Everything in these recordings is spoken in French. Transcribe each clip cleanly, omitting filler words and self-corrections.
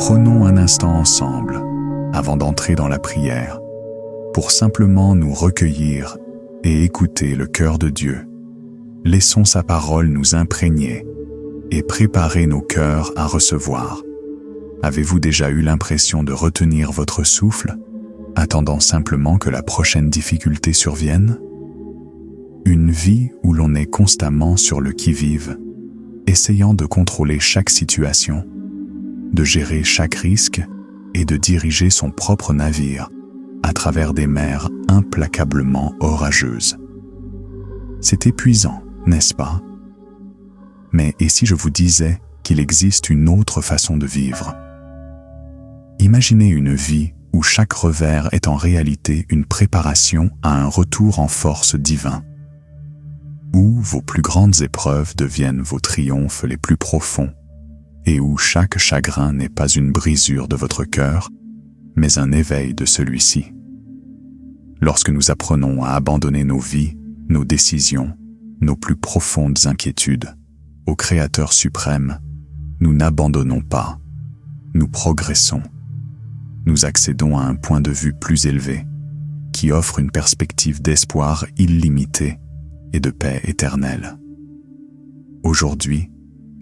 Prenons un instant ensemble, avant d'entrer dans la prière, pour simplement nous recueillir et écouter le cœur de Dieu. Laissons sa parole nous imprégner et préparer nos cœurs à recevoir. Avez-vous déjà eu l'impression de retenir votre souffle, attendant simplement que la prochaine difficulté survienne? Une vie où l'on est constamment sur le qui-vive, essayant de contrôler chaque situation, de gérer chaque risque et de diriger son propre navire à travers des mers implacablement orageuses. C'est épuisant, n'est-ce pas? Mais et si je vous disais qu'il existe une autre façon de vivre? Imaginez une vie où chaque revers est en réalité une préparation à un retour en force divin, où vos plus grandes épreuves deviennent vos triomphes les plus profonds, et où chaque chagrin n'est pas une brisure de votre cœur, mais un éveil de celui-ci. Lorsque nous apprenons à abandonner nos vies, nos décisions, nos plus profondes inquiétudes, au Créateur suprême, nous n'abandonnons pas, nous progressons. Nous accédons à un point de vue plus élevé, qui offre une perspective d'espoir illimitée et de paix éternelle. Aujourd'hui,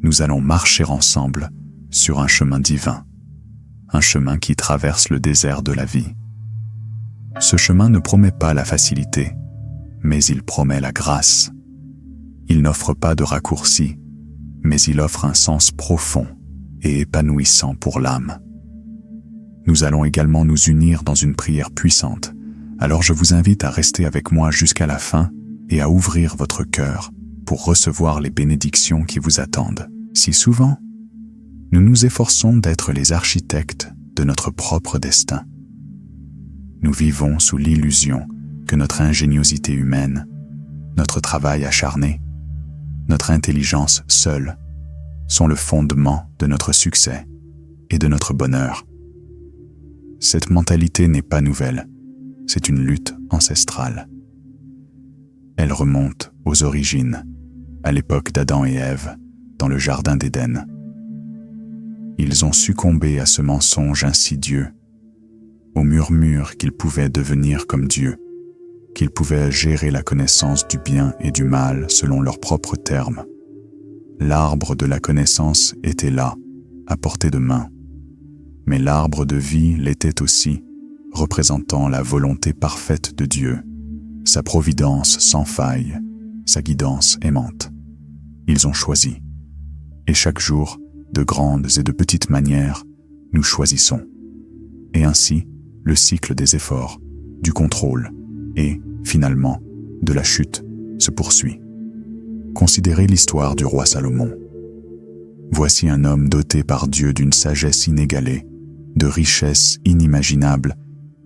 nous allons marcher ensemble sur un chemin divin, un chemin qui traverse le désert de la vie. Ce chemin ne promet pas la facilité, mais il promet la grâce. Il n'offre pas de raccourci, mais il offre un sens profond et épanouissant pour l'âme. Nous allons également nous unir dans une prière puissante, alors je vous invite à rester avec moi jusqu'à la fin et à ouvrir votre cœur pour recevoir les bénédictions qui vous attendent. Si souvent, nous nous efforçons d'être les architectes de notre propre destin. Nous vivons sous l'illusion que notre ingéniosité humaine, notre travail acharné, notre intelligence seule sont le fondement de notre succès et de notre bonheur. Cette mentalité n'est pas nouvelle, c'est une lutte ancestrale. Elle remonte aux origines, à l'époque d'Adam et Ève, dans le jardin d'Éden. Ils ont succombé à ce mensonge insidieux, au murmure qu'ils pouvaient devenir comme Dieu, qu'ils pouvaient gérer la connaissance du bien et du mal selon leurs propres termes. L'arbre de la connaissance était là, à portée de main. Mais l'arbre de vie l'était aussi, représentant la volonté parfaite de Dieu, sa providence sans faille, sa guidance aimante. Ils ont choisi. Et chaque jour, de grandes et de petites manières, nous choisissons. Et ainsi, le cycle des efforts, du contrôle et, finalement, de la chute se poursuit. Considérez l'histoire du roi Salomon. Voici un homme doté par Dieu d'une sagesse inégalée, de richesses inimaginables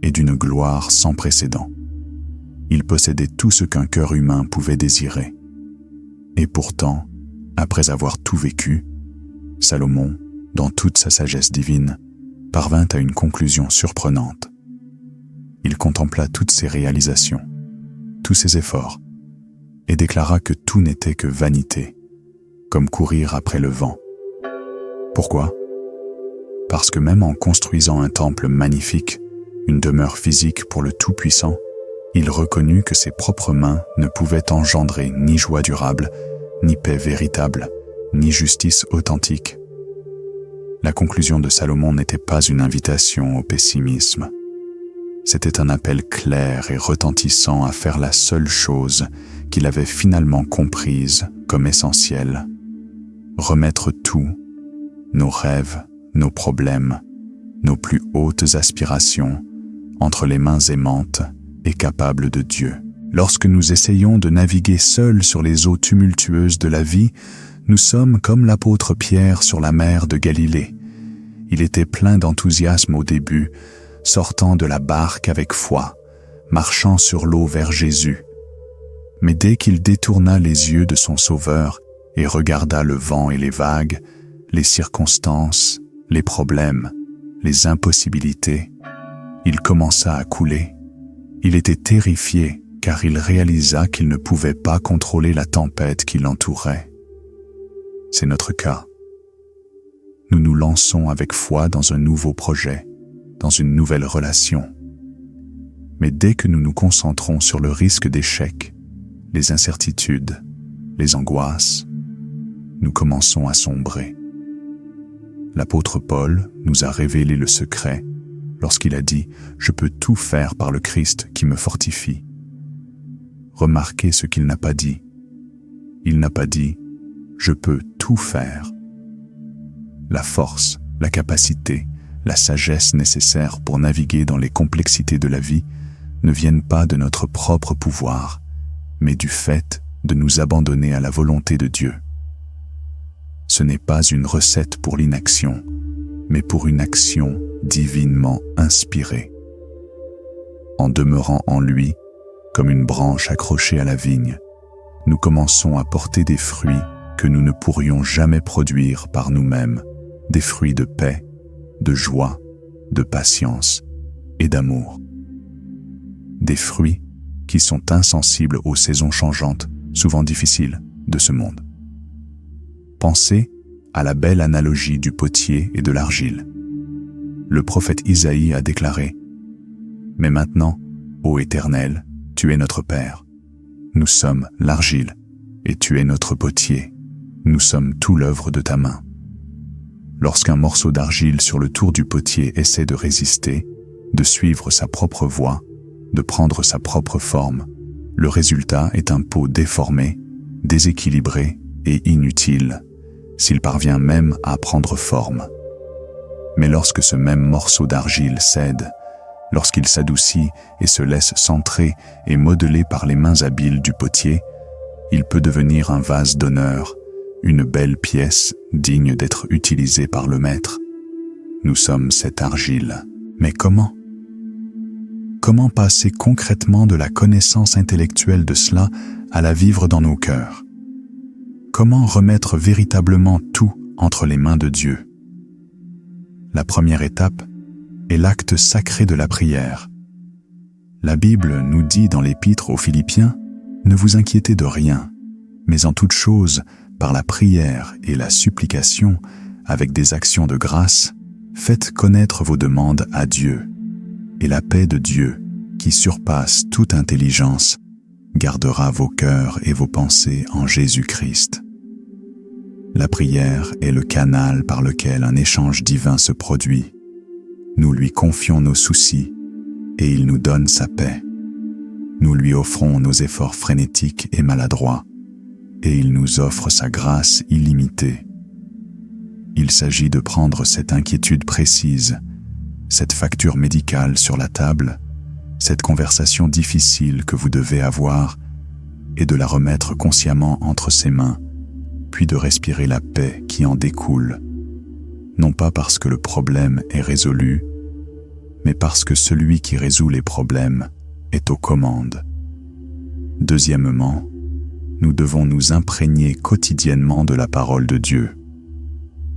et d'une gloire sans précédent. Il possédait tout ce qu'un cœur humain pouvait désirer. Et pourtant, après avoir tout vécu, Salomon, dans toute sa sagesse divine, parvint à une conclusion surprenante. Il contempla toutes ses réalisations, tous ses efforts, et déclara que tout n'était que vanité, comme courir après le vent. Pourquoi? Parce que même en construisant un temple magnifique, une demeure physique pour le Tout-Puissant, il reconnut que ses propres mains ne pouvaient engendrer ni joie durable, ni paix véritable, ni justice authentique. La conclusion de Salomon n'était pas une invitation au pessimisme. C'était un appel clair et retentissant à faire la seule chose qu'il avait finalement comprise comme essentielle. Remettre tout, nos rêves, nos problèmes, nos plus hautes aspirations, entre les mains aimantes et capables de Dieu. Lorsque nous essayons de naviguer seuls sur les eaux tumultueuses de la vie, nous sommes comme l'apôtre Pierre sur la mer de Galilée. Il était plein d'enthousiasme au début, sortant de la barque avec foi, marchant sur l'eau vers Jésus. Mais dès qu'il détourna les yeux de son Sauveur et regarda le vent et les vagues, les circonstances, les problèmes, les impossibilités, il commença à couler. Il était terrifié car il réalisa qu'il ne pouvait pas contrôler la tempête qui l'entourait. C'est notre cas. nous nous lançons avec foi dans un nouveau projet, dans une nouvelle relation. Mais dès que nous nous concentrons sur le risque d'échec, les incertitudes, les angoisses, nous commençons à sombrer. L'apôtre Paul nous a révélé le secret lorsqu'il a dit « Je peux tout faire par le Christ qui me fortifie ». Remarquez ce qu'il n'a pas dit. Il n'a pas dit « Je peux tout faire ». La force, la capacité, la sagesse nécessaires pour naviguer dans les complexités de la vie ne viennent pas de notre propre pouvoir, mais du fait de nous abandonner à la volonté de Dieu. Ce n'est pas une recette pour l'inaction, mais pour une action divinement inspirée. En demeurant en lui, comme une branche accrochée à la vigne, nous commençons à porter des fruits que nous ne pourrions jamais produire par nous-mêmes, des fruits de paix, de joie, de patience et d'amour. Des fruits qui sont insensibles aux saisons changeantes, souvent difficiles, de ce monde. Pensez à la belle analogie du potier et de l'argile. Le prophète Isaïe a déclaré « Mais maintenant, ô Éternel, tu es notre Père. Nous sommes l'argile, et tu es notre potier. Nous sommes tout l'œuvre de ta main. » Lorsqu'un morceau d'argile sur le tour du potier essaie de résister, de suivre sa propre voie, de prendre sa propre forme, le résultat est un pot déformé, déséquilibré et inutile, s'il parvient même à prendre forme. Mais lorsque ce même morceau d'argile cède, lorsqu'il s'adoucit et se laisse centrer et modeler par les mains habiles du potier, il peut devenir un vase d'honneur, une belle pièce digne d'être utilisée par le maître. Nous sommes cette argile. Mais comment ? Comment passer concrètement de la connaissance intellectuelle de cela à la vivre dans nos cœurs ? Comment remettre véritablement tout entre les mains de Dieu ? La première étape est l'acte sacré de la prière. La Bible nous dit dans l'Épître aux Philippiens « Ne vous inquiétez de rien, mais en toute chose, par la prière et la supplication, avec des actions de grâce, faites connaître vos demandes à Dieu. Et la paix de Dieu, qui surpasse toute intelligence, gardera vos cœurs et vos pensées en Jésus-Christ. » La prière est le canal par lequel un échange divin se produit. Nous lui confions nos soucis et il nous donne sa paix. Nous lui offrons nos efforts frénétiques et maladroits et il nous offre sa grâce illimitée. Il s'agit de prendre cette inquiétude précise, cette facture médicale sur la table, cette conversation difficile que vous devez avoir et de la remettre consciemment entre ses mains, puis de respirer la paix qui en découle, non pas parce que le problème est résolu, mais parce que celui qui résout les problèmes est aux commandes. Deuxièmement, nous devons nous imprégner quotidiennement de la parole de Dieu.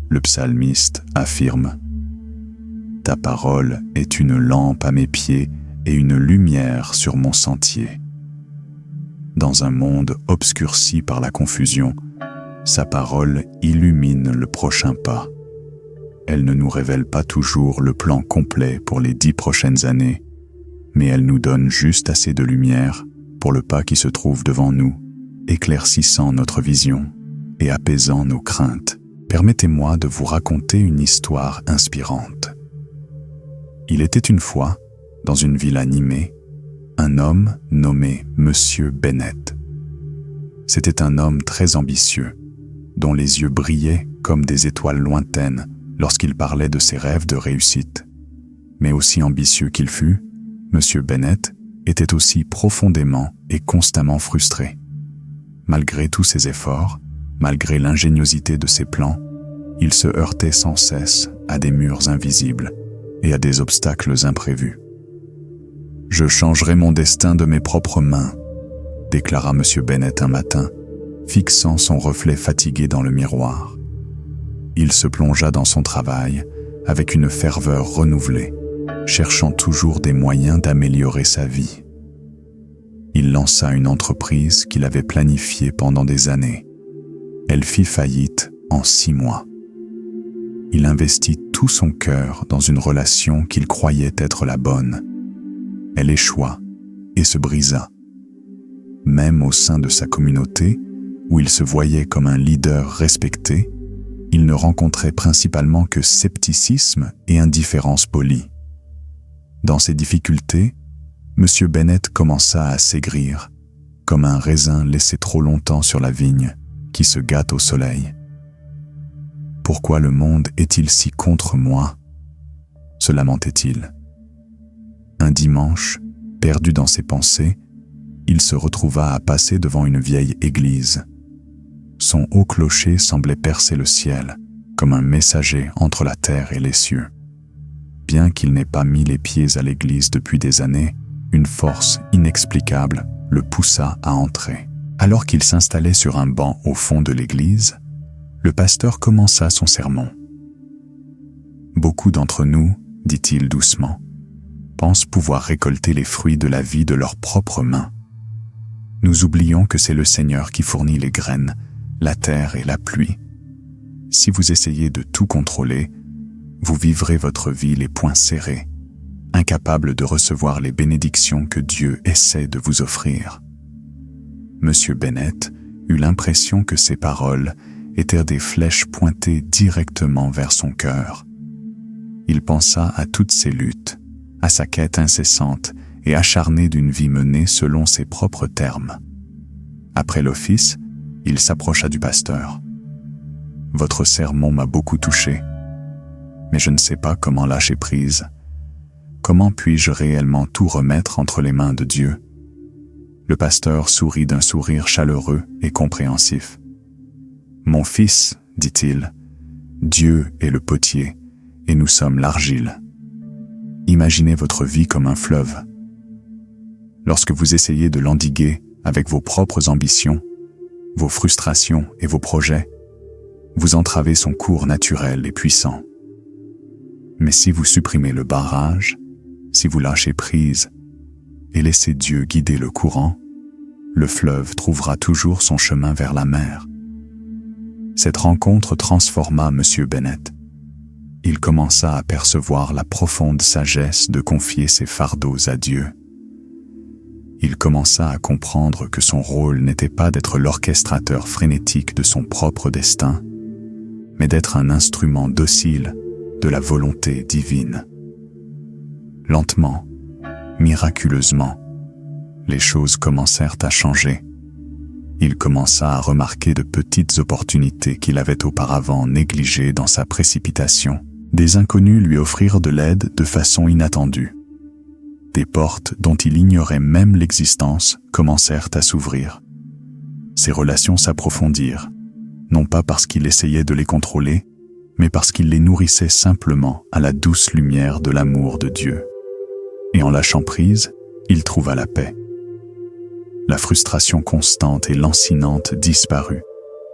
Le psalmiste affirme « Ta parole est une lampe à mes pieds et une lumière sur mon sentier. » Dans un monde obscurci par la confusion, sa parole illumine le prochain pas. Elle ne nous révèle pas toujours le plan complet pour les 10 prochaines années, mais elle nous donne juste assez de lumière pour le pas qui se trouve devant nous, éclaircissant notre vision et apaisant nos craintes. Permettez-moi de vous raconter une histoire inspirante. Il était une fois, dans une ville animée, un homme nommé Monsieur Bennett. C'était un homme très ambitieux, dont les yeux brillaient comme des étoiles lointaines lorsqu'il parlait de ses rêves de réussite. Mais aussi ambitieux qu'il fût, Monsieur Bennett était aussi profondément et constamment frustré. Malgré tous ses efforts, malgré l'ingéniosité de ses plans, il se heurtait sans cesse à des murs invisibles et à des obstacles imprévus. « Je changerai mon destin de mes propres mains », déclara M. Bennett un matin, fixant son reflet fatigué dans le miroir. Il se plongea dans son travail avec une ferveur renouvelée, cherchant toujours des moyens d'améliorer sa vie. Il lança une entreprise qu'il avait planifiée pendant des années. Elle fit faillite en 6 mois. il investit tout son cœur dans une relation qu'il croyait être la bonne. Elle échoua et se brisa. Même au sein de sa communauté, où il se voyait comme un leader respecté, il ne rencontrait principalement que scepticisme et indifférence polie. Dans ces difficultés, M. Bennett commença à s'aigrir, comme un raisin laissé trop longtemps sur la vigne, qui se gâte au soleil. Pourquoi le monde est-il si contre moi ? se lamentait-il. Un dimanche, perdu dans ses pensées, il se retrouva à passer devant une vieille église. Son haut clocher semblait percer le ciel, comme un messager entre la terre et les cieux. Bien qu'il n'ait pas mis les pieds à l'église depuis des années, une force inexplicable le poussa à entrer. Alors qu'il s'installait sur un banc au fond de l'église, le pasteur commença son sermon. « Beaucoup d'entre nous, dit-il doucement, pensent pouvoir récolter les fruits de la vie de leurs propres mains. Nous oublions que c'est le Seigneur qui fournit les graines, la terre et la pluie. Si vous essayez de tout contrôler, vous vivrez votre vie les poings serrés, incapable de recevoir les bénédictions que Dieu essaie de vous offrir. » Monsieur Bennett eut l'impression que ces paroles étaient des flèches pointées directement vers son cœur. Il pensa à toutes ses luttes, à sa quête incessante et acharnée d'une vie menée selon ses propres termes. Après l'office, il s'approcha du pasteur. « Votre sermon m'a beaucoup touché, mais je ne sais pas comment lâcher prise. Comment puis-je réellement tout remettre entre les mains de Dieu ?» Le pasteur sourit d'un sourire chaleureux et compréhensif. « Mon fils, dit-il, Dieu est le potier et nous sommes l'argile. Imaginez votre vie comme un fleuve. Lorsque vous essayez de l'endiguer avec vos propres ambitions, vos frustrations et vos projets, vous entravez son cours naturel et puissant. Mais si vous supprimez le barrage, si vous lâchez prise et laissez Dieu guider le courant, le fleuve trouvera toujours son chemin vers la mer. » Cette rencontre transforma M. Bennett. Il commença à percevoir la profonde sagesse de confier ses fardeaux à Dieu. Il commença à comprendre que son rôle n'était pas d'être l'orchestrateur frénétique de son propre destin, mais d'être un instrument docile de la volonté divine. Lentement, miraculeusement, les choses commencèrent à changer. Il commença à remarquer de petites opportunités qu'il avait auparavant négligées dans sa précipitation. Des inconnus lui offrirent de l'aide de façon inattendue. Des portes dont il ignorait même l'existence commencèrent à s'ouvrir. Ses relations s'approfondirent, non pas parce qu'il essayait de les contrôler, mais parce qu'il les nourrissait simplement à la douce lumière de l'amour de Dieu. Et en lâchant prise, il trouva la paix. La frustration constante et lancinante disparut,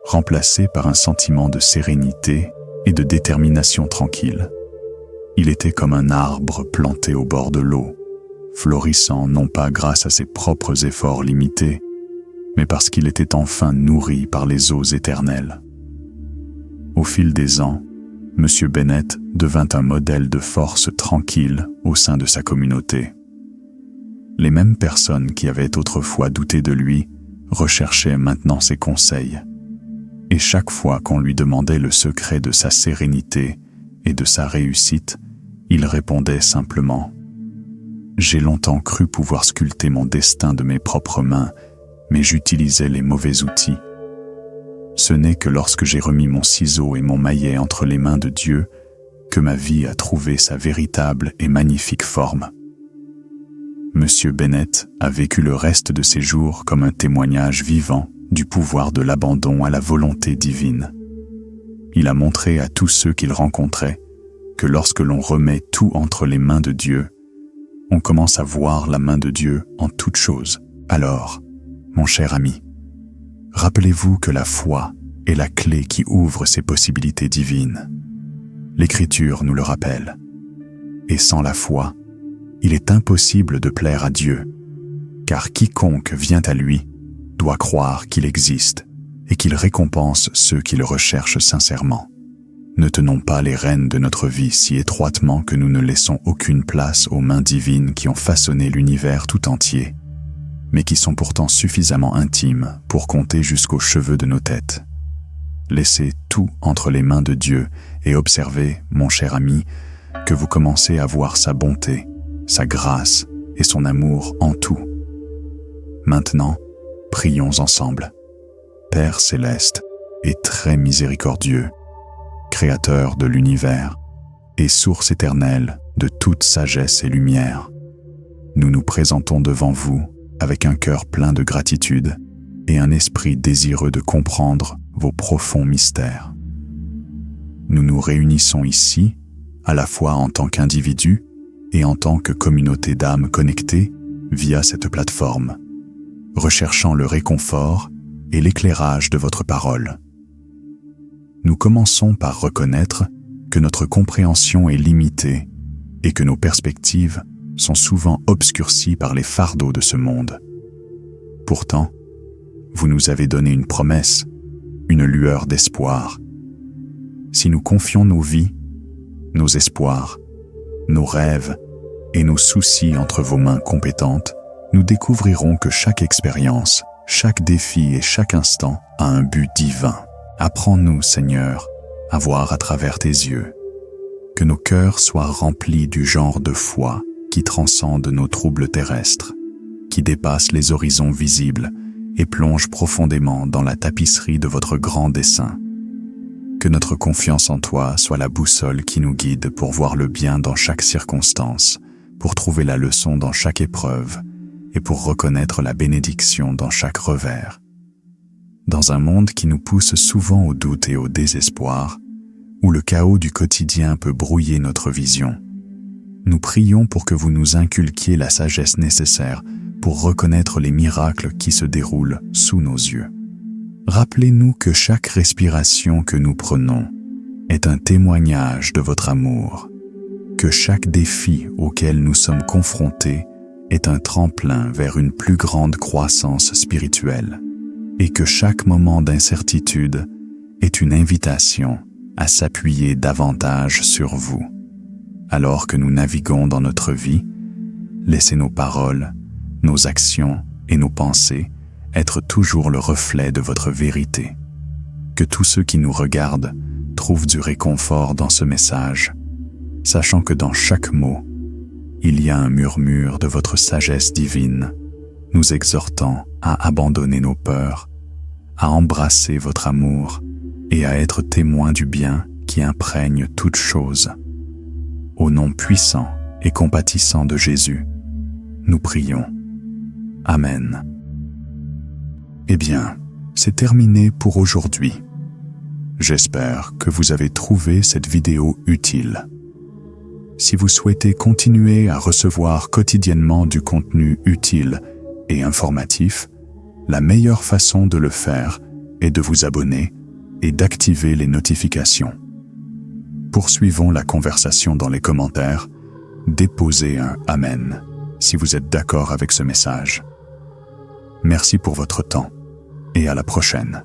remplacée par un sentiment de sérénité et de détermination tranquille. Il était comme un arbre planté au bord de l'eau, florissant non pas grâce à ses propres efforts limités, mais parce qu'il était enfin nourri par les eaux éternelles. Au fil des ans, M. Bennett devint un modèle de force tranquille au sein de sa communauté. Les mêmes personnes qui avaient autrefois douté de lui recherchaient maintenant ses conseils. Et chaque fois qu'on lui demandait le secret de sa sérénité et de sa réussite, il répondait simplement « J'ai longtemps cru pouvoir sculpter mon destin de mes propres mains, mais j'utilisais les mauvais outils. Ce n'est que lorsque j'ai remis mon ciseau et mon maillet entre les mains de Dieu que ma vie a trouvé sa véritable et magnifique forme. » M. Bennett a vécu le reste de ses jours comme un témoignage vivant du pouvoir de l'abandon à la volonté divine. Il a montré à tous ceux qu'il rencontrait que lorsque l'on remet tout entre les mains de Dieu, on commence à voir la main de Dieu en toutes choses. Alors, mon cher ami, rappelez-vous que la foi est la clé qui ouvre ces possibilités divines. L'Écriture nous le rappelle. Et sans la foi, il est impossible de plaire à Dieu, car quiconque vient à lui doit croire qu'il existe et qu'il récompense ceux qui le recherchent sincèrement. Ne tenons pas les rênes de notre vie si étroitement que nous ne laissons aucune place aux mains divines qui ont façonné l'univers tout entier, mais qui sont pourtant suffisamment intimes pour compter jusqu'aux cheveux de nos têtes. Laissez tout entre les mains de Dieu et observez, mon cher ami, que vous commencez à voir sa bonté, sa grâce et son amour en tout. Maintenant, prions ensemble. Père céleste et très miséricordieux, Créateur de l'univers et source éternelle de toute sagesse et lumière, nous nous présentons devant vous avec un cœur plein de gratitude et un esprit désireux de comprendre vos profonds mystères. Nous nous réunissons ici, à la fois en tant qu'individus et en tant que communauté d'âmes connectées via cette plateforme, recherchant le réconfort et l'éclairage de votre parole. Nous commençons par reconnaître que notre compréhension est limitée et que nos perspectives sont souvent obscurcies par les fardeaux de ce monde. Pourtant, vous nous avez donné une promesse, une lueur d'espoir. Si nous confions nos vies, nos espoirs, nos rêves et nos soucis entre vos mains compétentes, nous découvrirons que chaque expérience, chaque défi et chaque instant a un but divin. Apprends-nous, Seigneur, à voir à travers tes yeux. Que nos cœurs soient remplis du genre de foi qui transcende nos troubles terrestres, qui dépasse les horizons visibles et plonge profondément dans la tapisserie de votre grand dessein. Que notre confiance en toi soit la boussole qui nous guide pour voir le bien dans chaque circonstance, pour trouver la leçon dans chaque épreuve et pour reconnaître la bénédiction dans chaque revers. Dans un monde qui nous pousse souvent au doute et au désespoir, où le chaos du quotidien peut brouiller notre vision, nous prions pour que vous nous inculquiez la sagesse nécessaire pour reconnaître les miracles qui se déroulent sous nos yeux. Rappelez-nous que chaque respiration que nous prenons est un témoignage de votre amour, que chaque défi auquel nous sommes confrontés est un tremplin vers une plus grande croissance spirituelle, et que chaque moment d'incertitude est une invitation à s'appuyer davantage sur vous. Alors que nous naviguons dans notre vie, laissez nos paroles, nos actions et nos pensées être toujours le reflet de votre vérité. Que tous ceux qui nous regardent trouvent du réconfort dans ce message, sachant que dans chaque mot, il y a un murmure de votre sagesse divine, nous exhortant à abandonner nos peurs, à embrasser votre amour et à être témoins du bien qui imprègne toute chose. Au nom puissant et compatissant de Jésus, nous prions. Amen. Eh bien, c'est terminé pour aujourd'hui. J'espère que vous avez trouvé cette vidéo utile. Si vous souhaitez continuer à recevoir quotidiennement du contenu utile et informatif, la meilleure façon de le faire est de vous abonner et d'activer les notifications. Poursuivons la conversation dans les commentaires. Déposez un « Amen » si vous êtes d'accord avec ce message. Merci pour votre temps et à la prochaine.